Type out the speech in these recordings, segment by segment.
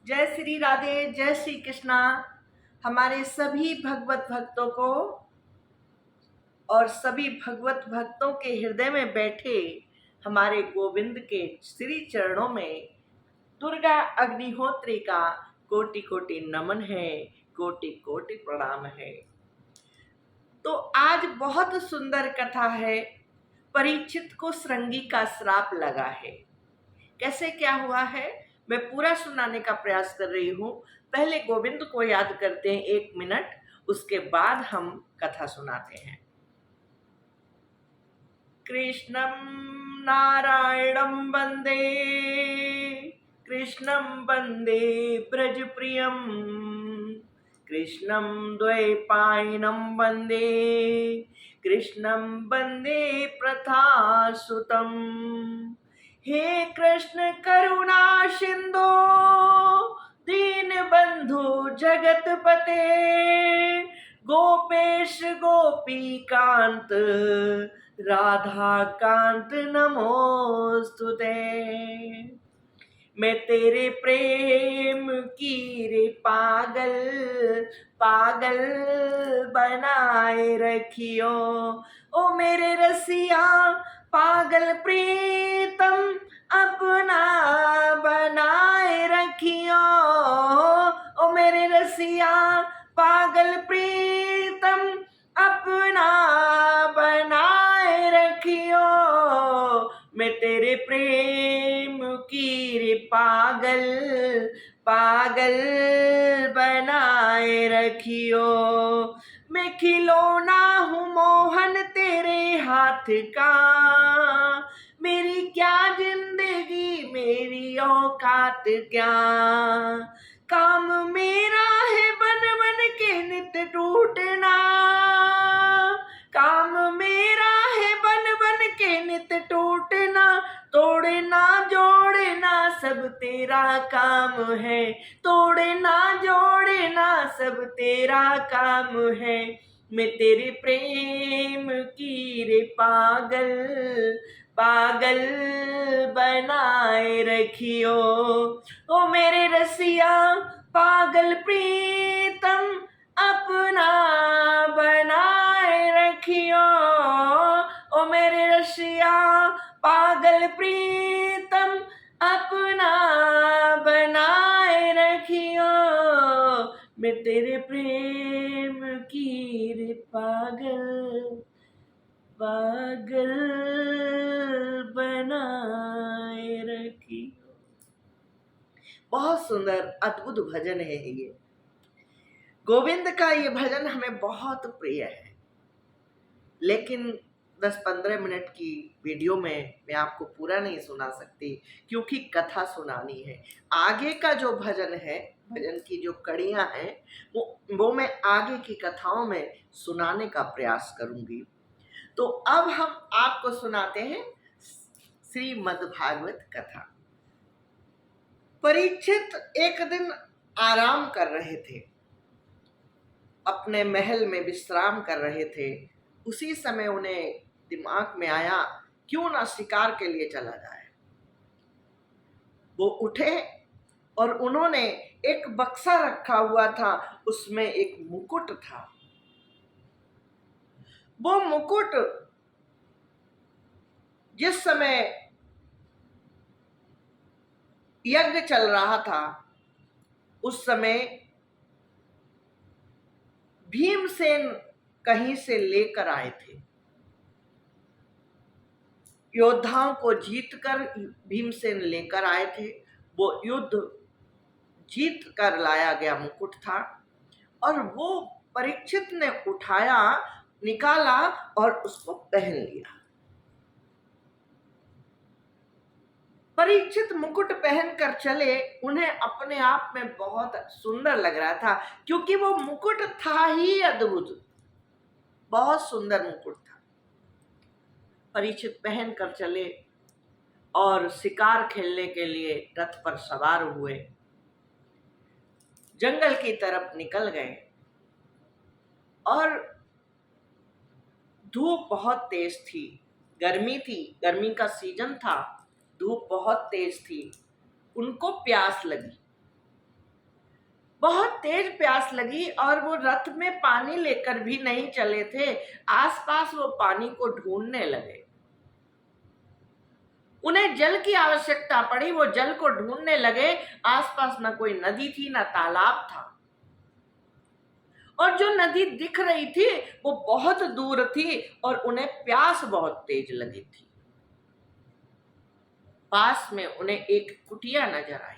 जय श्री राधे, जय श्री कृष्णा। हमारे सभी भगवत भक्तों को और सभी भगवत भक्तों के हृदय में बैठे हमारे गोविंद के श्री चरणों में दुर्गा अग्निहोत्री का कोटि कोटि नमन है, कोटि कोटि प्रणाम है। तो आज बहुत सुंदर कथा है। परीक्षित को श्रृंगी का श्राप लगा है। कैसे क्या हुआ है मैं पूरा सुनाने का प्रयास कर रही हूँ। पहले गोविंद को याद करते हैं 1 मिनट, उसके बाद हम कथा सुनाते हैं। कृष्णं नारायणं वंदे, कृष्णं वंदे ब्रजप्रियं, कृष्णं द्वैपायनं वंदे, कृष्णं वंदे प्रथासुतं। हे कृष्ण करुणा सिंधु दीन बंधु जगतपते, गोपेश गोपी कांत राधा कांत नमोस्तुते। मैं तेरे प्रेम की रे पागल पागल बनाए रखियो, ओ मेरे रसिया पागल प्रीतम अपना बनाए रखियो, ओ मेरे रसिया पागल प्रीतम अपना बनाए रखियो। मैं तेरे प्रेम की रे पागल पागल बनाए रखियो। मैं खिलौना हूँ मोहन तेरे हाथ का, मेरी क्या जिंदगी मेरी औकात क्या। काम मेरा है बन बन के नित टूटना, काम मेरा है बन बन के नित टूटना, तोड़ना जोड़ना सब तेरा काम है, तोड़ना जोड़ना सब तेरा काम है। मैं तेरे प्रेम की रे पागल पागल बनाए रखियो, ओ मेरे रसिया पागल प्रीतम अपना बनाए रखियो, ओ मेरे रसिया पागल प्रीतम अपना बनाए रखियो। मैं तेरे प्रेम की रे पागल पागल बनाए रखियो। बहुत सुंदर अद्भुत भजन है ये। गोविंद का ये भजन हमें बहुत प्रिय है, लेकिन 10-15 मिनट की वीडियो में मैं आपको पूरा नहीं सुना सकती क्योंकि कथा सुनानी है। आगे का जो भजन है, भजन की जो कड़ियां हैं वो मैं आगे की कथाओं में सुनाने का प्रयास करूंगी। तो अब हम आपको सुनाते हैं श्रीमद् भागवत कथा। परीक्षित एक दिन आराम कर रहे थे, अपने महल में विश्राम कर रहे थे। उसी समय उन्हें दिमाग में आया क्यों ना शिकार के लिए चला जाए। वो उठे और उन्होंने एक बक्सा रखा हुआ था, उसमें एक मुकुट था। वो मुकुट जिस समय यज्ञ चल रहा था उस समय भीमसेन कहीं से लेकर आए थे। योद्धाओं को जीतकर भीमसेन लेकर आए थे। वो युद्ध जीत कर लाया गया मुकुट था और वो परीक्षित ने उठाया, निकाला और उसको पहन लिया। परीक्षित मुकुट पहनकर चले, उन्हें अपने आप में बहुत सुंदर लग रहा था क्योंकि वो मुकुट था ही अद्भुत, बहुत सुंदर मुकुट था। परीक्षित पहनकर चले और शिकार खेलने के लिए रथ पर सवार हुए, जंगल की तरफ निकल गए और धूप बहुत तेज थी, गर्मी थी, गर्मी का सीजन था, धूप बहुत तेज थी। उनको प्यास लगी। बहुत तेज प्यास लगी और वो रथ में पानी लेकर भी नहीं चले थे। आसपास वो पानी को ढूंढने लगे। उन्हें जल की आवश्यकता पड़ी, वो जल को ढूंढने लगे। आसपास न कोई नदी थी न तालाब था, और जो नदी दिख रही थी वो बहुत दूर थी और उन्हें प्यास बहुत तेज लगी थी। पास में उन्हें एक कुटिया नजर आई।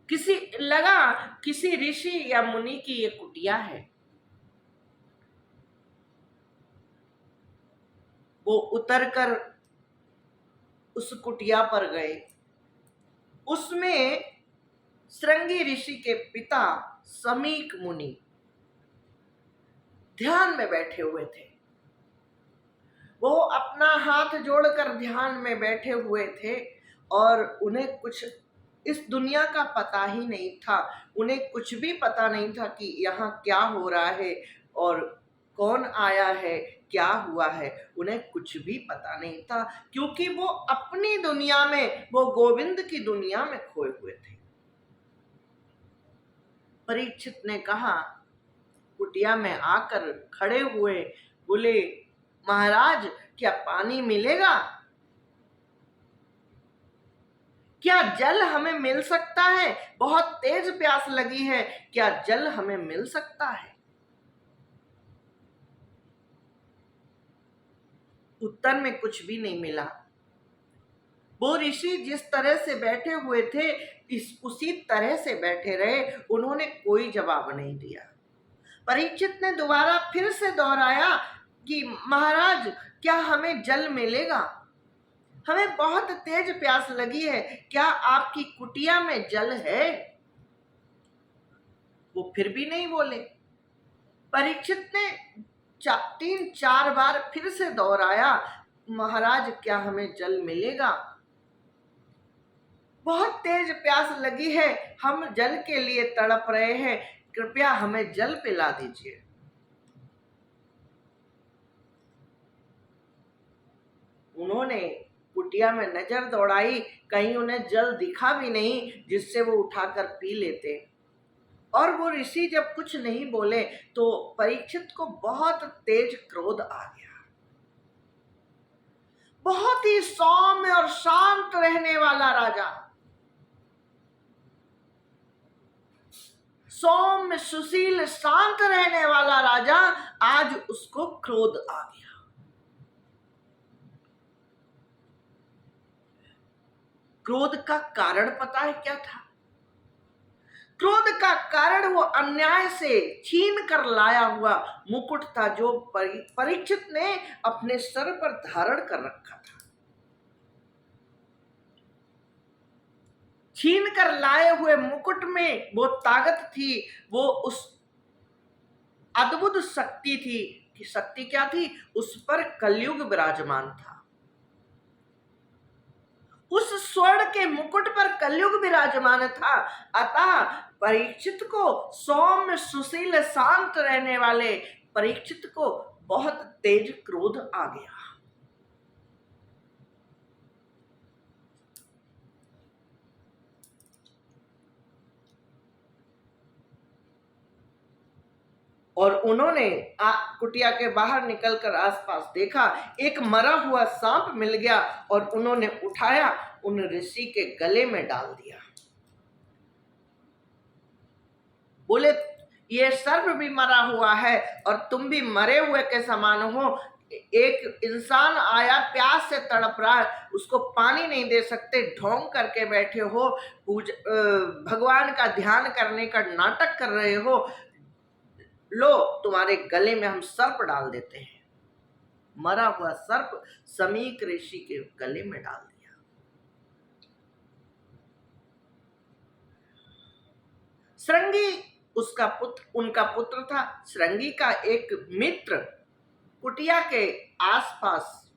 किसी ऋषि या मुनि की ये कुटिया है। वो उतरकर उस कुटिया पर गए। उसमें श्रृंगी ऋषि के पिता समीक मुनि ध्यान में बैठे हुए थे। वो अपना हाथ जोड़कर ध्यान में बैठे हुए थे और उन्हें कुछ इस दुनिया का पता ही नहीं था। उन्हें कुछ भी पता नहीं था कि यहाँ क्या हो रहा है और कौन आया है, क्या हुआ है। उन्हें कुछ भी पता नहीं था, क्योंकि वो अपनी दुनिया में, वो गोविंद की दुनिया में खोए हुए थे। परीक्षित ने कहा, कुटिया में आकर खड़े हुए बोले, महाराज क्या पानी मिलेगा? क्या जल हमें मिल सकता है? बहुत तेज प्यास लगी है, क्या जल हमें मिल सकता है? उत्तर में कुछ भी नहीं मिला। वो ऋषि जिस तरह से बैठे हुए थे उसी तरह से बैठे रहे। उन्होंने कोई जवाब नहीं दिया। परीक्षित ने दोबारा फिर से दोहराया कि महाराज क्या हमें जल मिलेगा? हमें बहुत तेज प्यास लगी है, क्या आपकी कुटिया में जल है? वो फिर भी नहीं बोले। परीक्षित ने 3-4 बार फिर से दोहराया, महाराज क्या हमें जल मिलेगा? बहुत तेज प्यास लगी है, हम जल के लिए तड़प रहे हैं, कृपया हमें जल पिला दीजिए। उन्होंने कुटिया में नजर दौड़ाई, कहीं उन्हें जल दिखा भी नहीं जिससे वो उठाकर पी लेते। और वो ऋषि जब कुछ नहीं बोले तो परीक्षित को बहुत तेज क्रोध आ गया। बहुत ही सौम्य और शांत रहने वाला राजा, सौम्य सुशील शांत रहने वाला राजा, आज उसको क्रोध आ गया। क्रोध का कारण पता है क्या था? क्रोध का कारण वो अन्याय से छीन कर लाया हुआ मुकुट था जो परीक्षित ने अपने सर पर धारण कर रखा था। छीन कर लाए हुए मुकुट में वो ताकत थी, वो उस अद्भुत शक्ति थी। कि शक्ति क्या थी? उस पर कलयुग विराजमान था। उस स्वर्ण के मुकुट पर कलयुग विराजमान था। अतः परीक्षित को, सौम्य सुशील शांत रहने वाले परीक्षित को बहुत तेज क्रोध आ गया। और उन्होंने कुटिया के बाहर निकलकर आसपास देखा, एक मरा हुआ सांप मिल गया और उन्होंने उठाया, उन ऋषि के गले में डाल दिया। बोले, ये सर्प भी मरा हुआ है और तुम भी मरे हुए के समान हो। एक इंसान आया, प्यास से तड़प रहा है, उसको पानी नहीं दे सकते, ढोंग करके बैठे हो, भगवान का ध्यान करने का नाटक कर रहे हो। लो, तुम्हारे गले में हम सर्प डाल देते हैं। मरा हुआ सर्प समीक ऋषि के गले में डाल दिया। श्रृंगी उनका पुत्र था। श्रृंगी का एक मित्र कुटिया के आसपास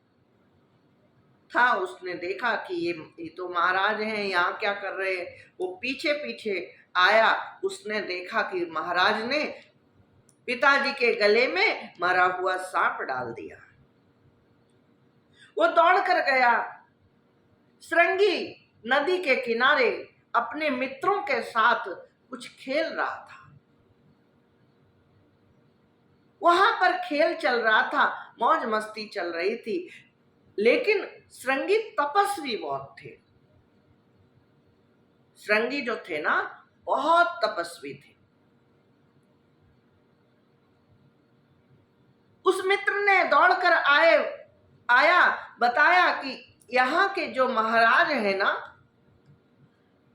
था। उसने देखा कि ये तो महाराज हैं, यहाँ क्या कर रहे हैं। वो पीछे पीछे आया। उसने देखा कि महाराज ने पिताजी के गले में मरा हुआ सांप डाल दिया। वो दौड़ कर गया। श्रृंगी नदी के किनारे अपने मित्रों के साथ कुछ खेल रहा था। वहां पर खेल चल रहा था, मौज मस्ती चल रही थी, लेकिन श्रृंगी तपस्वी बहुत थे। श्रृंगी जो थे ना, बहुत तपस्वी थे। उस मित्र ने दौड़कर आया, बताया कि यहाँ के जो महाराज है ना,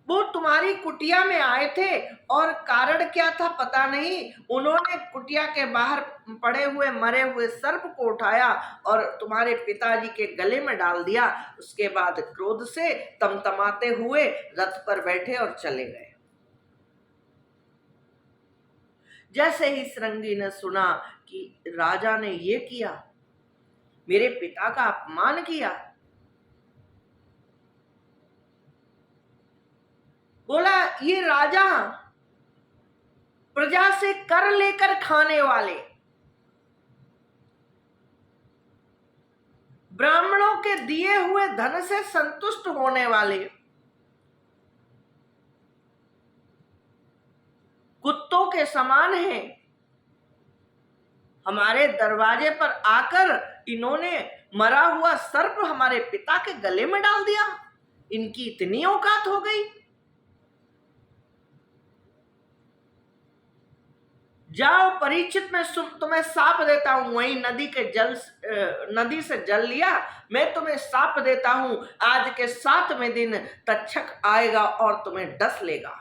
वो तुम्हारी कुटिया में आए थे, और कारण क्या था पता नहीं, उन्होंने कुटिया के बाहर पड़े हुए मरे हुए सर्प को उठाया और तुम्हारे पिताजी के गले में डाल दिया। उसके बाद क्रोध से तमतमाते हुए रथ पर बैठे और चले गए। जैसे ही श्रृंगी ने सुना कि राजा ने ये किया, मेरे पिता का अपमान किया, बोला ये राजा प्रजा से कर लेकर खाने वाले, ब्राह्मणों के दिए हुए धन से संतुष्ट होने वाले, कुत्तों के समान हैं। हमारे दरवाजे पर आकर इन्होंने मरा हुआ सर्प हमारे पिता के गले में डाल दिया। इनकी इतनी औकात हो गई। जाओ परीक्षित, मैं तुम्हें साप देता हूं। वही नदी से जल लिया। मैं तुम्हें साप देता हूं, आज के 7वें दिन तक्षक आएगा और तुम्हें डस लेगा।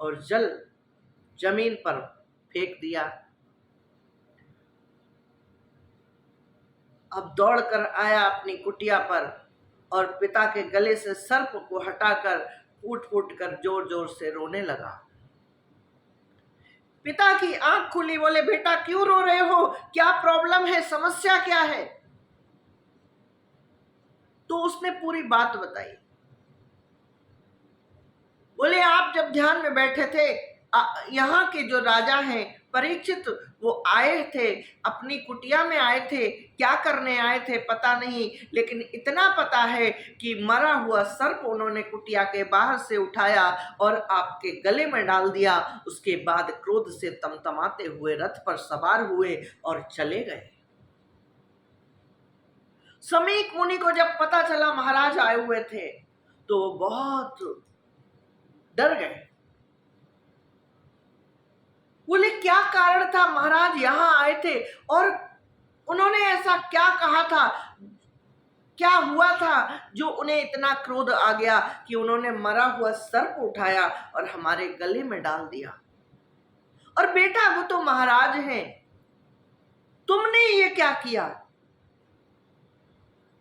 और जल जमीन पर फेंक दिया। अब दौड़कर आया अपनी कुटिया पर और पिता के गले से सर्प को हटाकर फूट फूट कर जोर जोर से रोने लगा। पिता की आंख खुली, बोले बेटा क्यों रो रहे हो, क्या प्रॉब्लम है, समस्या क्या है? तो उसने पूरी बात बताई। बोले आप जब ध्यान में बैठे थे, यहाँ के जो राजा हैं परीक्षित, वो आए थे, अपनी कुटिया में आए थे, क्या करने आए थे पता नहीं, लेकिन इतना पता है कि मरा हुआ सर्प उन्होंने कुटिया के बाहर से उठाया और आपके गले में डाल दिया। उसके बाद क्रोध से तमतमाते हुए रथ पर सवार हुए और चले गए। समीक मुनि को जब पता चला महाराज आए हुए थे, तो बहुत डर गए। बोले क्या कारण था, महाराज यहाँ आए थे और उन्होंने ऐसा क्या कहा था, क्या हुआ था जो उन्हें इतना क्रोध आ गया कि उन्होंने मरा हुआ सर्प उठाया और हमारे गले में डाल दिया? और बेटा वो तो महाराज हैं, तुमने ये क्या किया?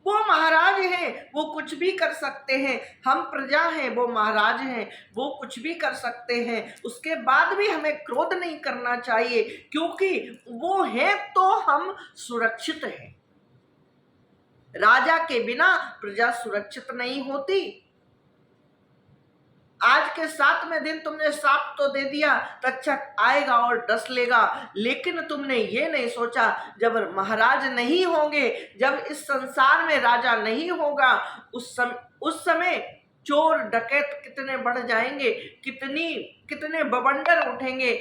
वो महाराज हैं, वो कुछ भी कर सकते हैं। हम प्रजा हैं, वो महाराज हैं, वो कुछ भी कर सकते हैं। उसके बाद भी हमें क्रोध नहीं करना चाहिए, क्योंकि वो हैं तो हम सुरक्षित हैं। राजा के बिना प्रजा सुरक्षित नहीं होती। आज के 7वें दिन तुमने साप तो दे दिया, तक्षक आएगा और डस लेगा, लेकिन तुमने ये नहीं सोचा जब महाराज नहीं होंगे, जब इस संसार में राजा नहीं होगा, उस समय चोर डकैत कितने बढ़ जाएंगे, कितने बवंडर उठेंगे,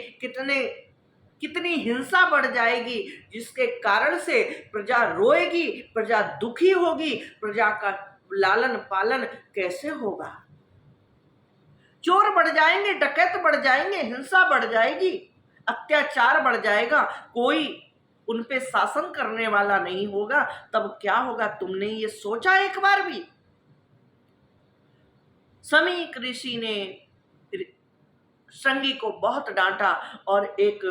कितनी हिंसा बढ़ जाएगी, जिसके कारण से प्रजा रोएगी, प्रजा दुखी होगी, प्रजा का लालन पालन कैसे होगा? चोर बढ़ जाएंगे, डकैत बढ़ जाएंगे, हिंसा बढ़ जाएगी, अत्याचार बढ़ जाएगा, कोई उन पे शासन करने वाला नहीं होगा, तब क्या होगा? तुमने ये सोचा एक बार भी? समीक ऋषि ने श्रृंगी को बहुत डांटा और एक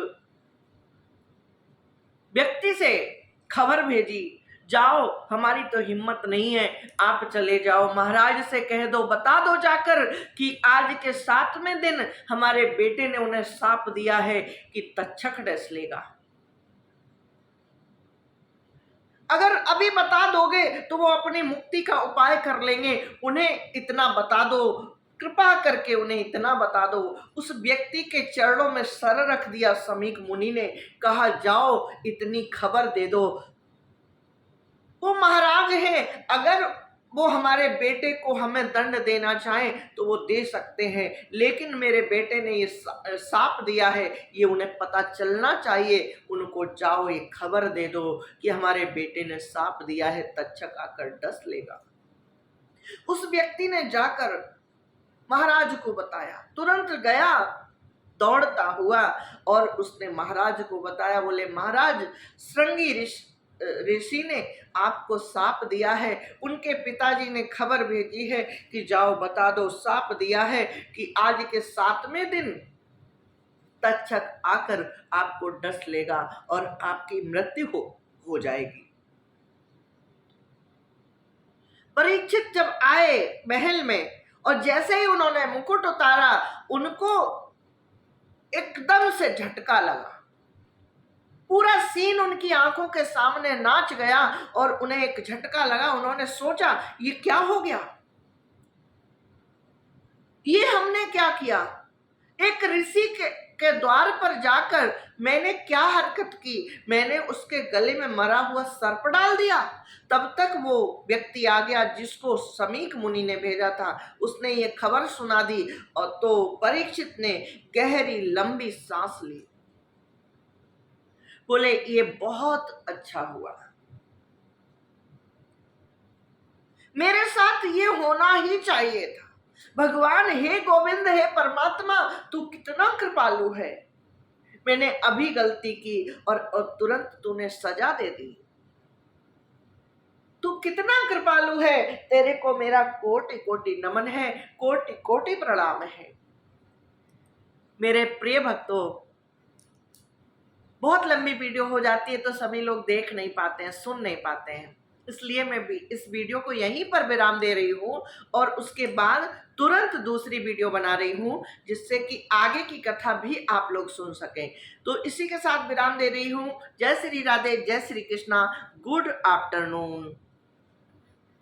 व्यक्ति से खबर भेजी, जाओ हमारी तो हिम्मत नहीं है, आप चले जाओ, महाराज से कह दो, बता दो जाकर कि आज के 7वें दिन हमारे बेटे ने उन्हें साप दिया है कि तक्षक डस लेगा। अगर अभी बता दोगे तो वो अपनी मुक्ति का उपाय कर लेंगे, उन्हें इतना बता दो, कृपा करके उन्हें इतना बता दो। उस व्यक्ति के चरणों में सर रख दिया समीक मुनि ने, कहा जाओ इतनी खबर दे दो। वो महाराज हैं, अगर वो हमारे बेटे को हमें दंड देना चाहें तो वो दे सकते हैं, लेकिन मेरे बेटे ने ये साप दिया है, ये उन्हें पता चलना चाहिए। उनको जाओ ये खबर दे दो कि हमारे बेटे ने साप दिया है, तक्षक आकर डस लेगा। उस व्यक्ति ने जाकर महाराज को बताया, तुरंत गया दौड़ता हुआ और उसने महाराज को बताया। बोले, महाराज, श्रृंगी ऋषि ने आपको साप दिया है, उनके पिताजी ने खबर भेजी है कि जाओ बता दो, साप दिया है कि आज के 7वें दिन तक्षक आकर आपको डस लेगा और आपकी मृत्यु हो जाएगी। परीक्षित जब आए महल में और जैसे ही उन्होंने मुकुट उतारा, उनको एकदम से झटका लगा। पूरा सीन उनकी आंखों के सामने नाच गया और उन्हें एक झटका लगा। उन्होंने सोचा, ये क्या हो गया, ये हमने क्या किया? एक ऋषि के द्वार पर जाकर मैंने क्या हरकत की? मैंने उसके गले में मरा हुआ सर्प डाल दिया। तब तक वो व्यक्ति आ गया जिसको समीक मुनि ने भेजा था, उसने ये खबर सुना दी। और तो परीक्षित ने गहरी लंबी सांस ली। बोले, ये बहुत अच्छा हुआ, मेरे साथ ये होना ही चाहिए था। भगवान, हे गोविंद, हे परमात्मा, तू कितना कृपालु है। मैंने अभी गलती की और तुरंत तूने सजा दे दी। तू कितना कृपालु है, तेरे को मेरा कोटि कोटि नमन है, कोटि कोटि प्रणाम है। मेरे प्रिय भक्तों, बहुत लंबी वीडियो हो जाती है तो सभी लोग देख नहीं पाते हैं, सुन नहीं पाते हैं, इसलिए मैं भी इस वीडियो को यहीं पर विराम दे रही हूँ और उसके बाद तुरंत दूसरी वीडियो बना रही हूँ, जिससे कि आगे की कथा भी आप लोग सुन सकें। तो इसी के साथ विराम दे रही हूँ। जय श्री राधे, जय श्री कृष्णा, गुड आफ्टरनून।